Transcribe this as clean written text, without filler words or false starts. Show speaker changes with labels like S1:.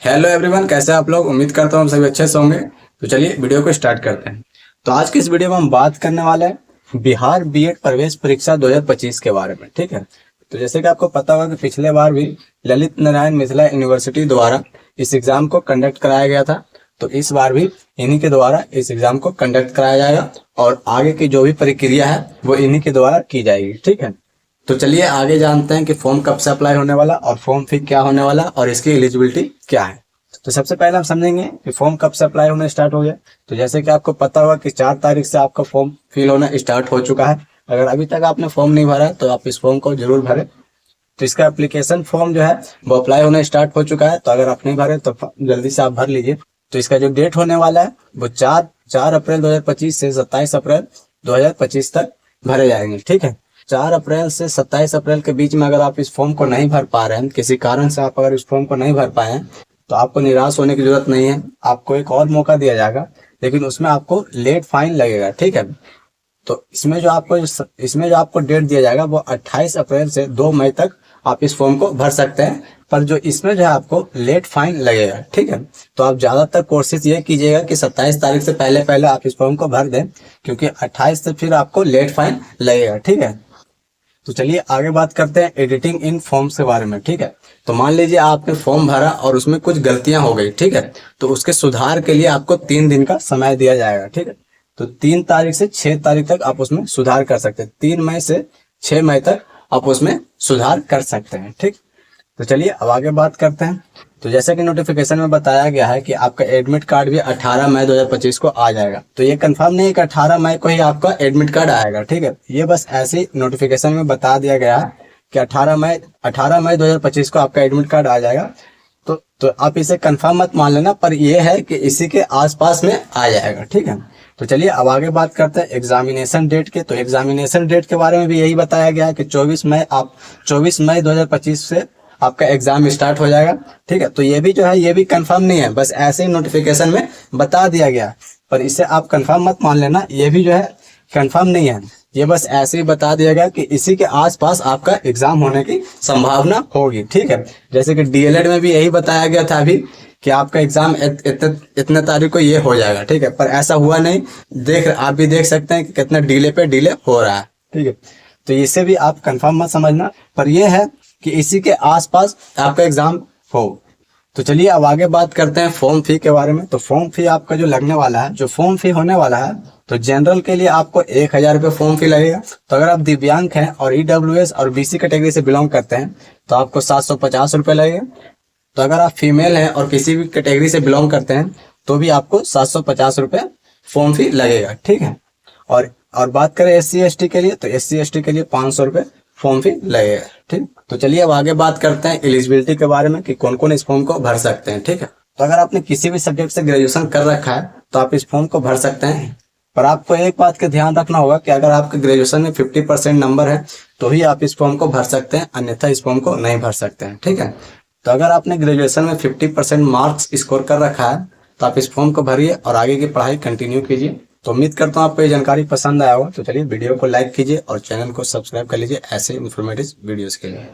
S1: Hello everyone, कैसे हैं आप लोग। उम्मीद करता हूँ हम सभी अच्छे से होंगे। तो चलिए वीडियो को स्टार्ट करते हैं। तो आज की इस वीडियो में हम बात करने वाले हैं बिहार बीएड प्रवेश परीक्षा 2025 के बारे में। ठीक है, तो जैसे कि आपको पता होगा कि पिछले बार भी ललित नारायण मिथिला यूनिवर्सिटी द्वारा इस एग्जाम को कंडक्ट कराया गया था। तो इस बार भी इन्हीं के द्वारा इस एग्जाम को कंडक्ट कराया जाएगा और आगे की जो भी प्रक्रिया है वो इन्हीं के द्वारा की जाएगी। ठीक है, तो चलिए आगे जानते हैं कि फॉर्म कब से अप्लाई होने वाला और फॉर्म फी क्या होने वाला और इसकी एलिजिबिलिटी क्या है। तो सबसे पहले हम समझेंगे कि फॉर्म कब से अप्लाई होना स्टार्ट हो गया। तो जैसे कि आपको पता होगा कि 4 तारीख से आपका फॉर्म फिल होना स्टार्ट हो चुका है। अगर अभी तक आपने फॉर्म नहीं भरा तो आप इस फॉर्म को जरूर भरें। तो इसका एप्लीकेशन फॉर्म जो है वो अप्लाई होना स्टार्ट हो चुका है। तो अगर आप नहीं भरे तो जल्दी से आप भर लीजिए। तो इसका जो डेट होने वाला है वो 4 अप्रैल 2025 से 27 अप्रैल 2025 तक भरे जाएंगे। ठीक है, 4 अप्रैल से 27 अप्रैल के बीच में अगर आप इस फॉर्म को नहीं भर पा रहे हैं, किसी कारण से आप अगर इस फॉर्म को नहीं भर पाए हैं, तो आपको निराश होने की जरूरत नहीं है। आपको एक और मौका दिया जाएगा, लेकिन उसमें आपको लेट फाइन लगेगा। ठीक है, तो इसमें जो आपको डेट दिया जाएगा वो 28 अप्रैल से 2 मई तक आप इस फॉर्म को भर सकते हैं। पर जो इसमें जो है आपको लेट फाइन लगेगा। ठीक है, तो आप ज्यादातर कोशिश ये कीजिएगा कि 27 तारीख से पहले पहले आप इस फॉर्म को भर दें, क्योंकि 28 से फिर आपको लेट फाइन लगेगा। ठीक है, तो चलिए आगे बात करते हैं एडिटिंग इन फॉर्म्स के बारे में। ठीक है, तो मान लीजिए आपने फॉर्म भरा और उसमें कुछ गलतियां हो गई। ठीक है, तो उसके सुधार के लिए आपको 3 दिन का समय दिया जाएगा। ठीक है, तो 3 तारीख से 6 तारीख तक आप उसमें सुधार कर सकते हैं। 3 मई से 6 मई तक आप उसमें सुधार कर सकते हैं। ठीक, तो चलिए अब आगे बात करते हैं। तो जैसे कि नोटिफिकेशन में बताया गया है कि आपका एडमिट कार्ड भी 18 मई 2025 को आ जाएगा। तो ये कंफर्म नहीं है कि 18 मई को ही आपका एडमिट कार्ड आएगा। ठीक है, ये बस ऐसे नोटिफिकेशन में बता दिया गया है कि 18 मई 2025 को आपका एडमिट कार्ड आ जाएगा। तो आप इसे कंफर्म मत मान लेना, पर यह है कि इसी के आसपास में आ जाएगा। ठीक है, तो चलिए अब आगे बात करते हैं एग्जामिनेशन डेट के। तो एग्जामिनेशन डेट के बारे में भी यही बताया गया है कि 24 मई 2025 से आपका एग्जाम स्टार्ट हो जाएगा। ठीक है, तो ये भी जो है ये भी कंफर्म नहीं है, बस ऐसे ही नोटिफिकेशन में बता दिया गया, पर इसे आप कंफर्म मत मान लेना। ये भी जो है कंफर्म नहीं है, ये बस ऐसे ही बता दिया गया कि इसी के आसपास आपका एग्जाम होने की संभावना होगी। ठीक है, जैसे कि डीएलएड में भी यही बताया गया था अभी कि आपका एग्जाम इतने तारीख को ये हो जाएगा। ठीक है, पर ऐसा हुआ नहीं। आप भी देख सकते हैं कि कितना डिले पे डिले हो रहा है। ठीक है, तो इसे भी आप कंफर्म मत समझना, पर यह है कि इसी के आसपास आपका एग्जाम हो। तो चलिए अब आगे बात करते हैं फॉर्म फी के बारे में। तो फॉर्म फी आपका जो लगने वाला है, जो फॉर्म फी होने वाला है, तो जनरल के लिए आपको 1000 रुपये फॉर्म फी लगेगा। तो अगर आप दिव्यांग हैं और ईडब्ल्यूएस और बीसी कैटेगरी से बिलोंग करते हैं तो आपको 750 रुपये लगेगा। तो अगर आप फीमेल हैं और किसी भी कैटेगरी से बिलोंग करते हैं तो भी आपको 750 रुपये फॉर्म फी लगेगा। ठीक है, और बात करें SC ST के लिए, तो SC ST के लिए 500 रुपये फॉर्म फी लगेगा। ठीक, तो चलिए अब आगे बात करते हैं एलिजिबिलिटी के बारे में कि कौन कौन इस फॉर्म को भर सकते हैं। ठीक है, तो अगर आपने किसी भी सब्जेक्ट से ग्रेजुएशन कर रखा है तो आप इस फॉर्म को भर सकते हैं। पर आपको एक बात का ध्यान रखना होगा कि अगर आपके ग्रेजुएशन में 50% नंबर है तो ही आप इस फॉर्म को भर सकते हैं, अन्यथा इस फॉर्म को नहीं भर सकते हैं। ठीक है, तो अगर आपने ग्रेजुएशन में 50% मार्क्स स्कोर कर रखा है तो आप इस फॉर्म को भरिए और आगे की पढ़ाई कंटिन्यू कीजिए। तो उम्मीद करता हूँ आपको ये जानकारी पसंद आया होगा। तो चलिए वीडियो को लाइक कीजिए और चैनल को सब्सक्राइब कर लीजिए ऐसे इन्फॉर्मेटिव वीडियोस के लिए।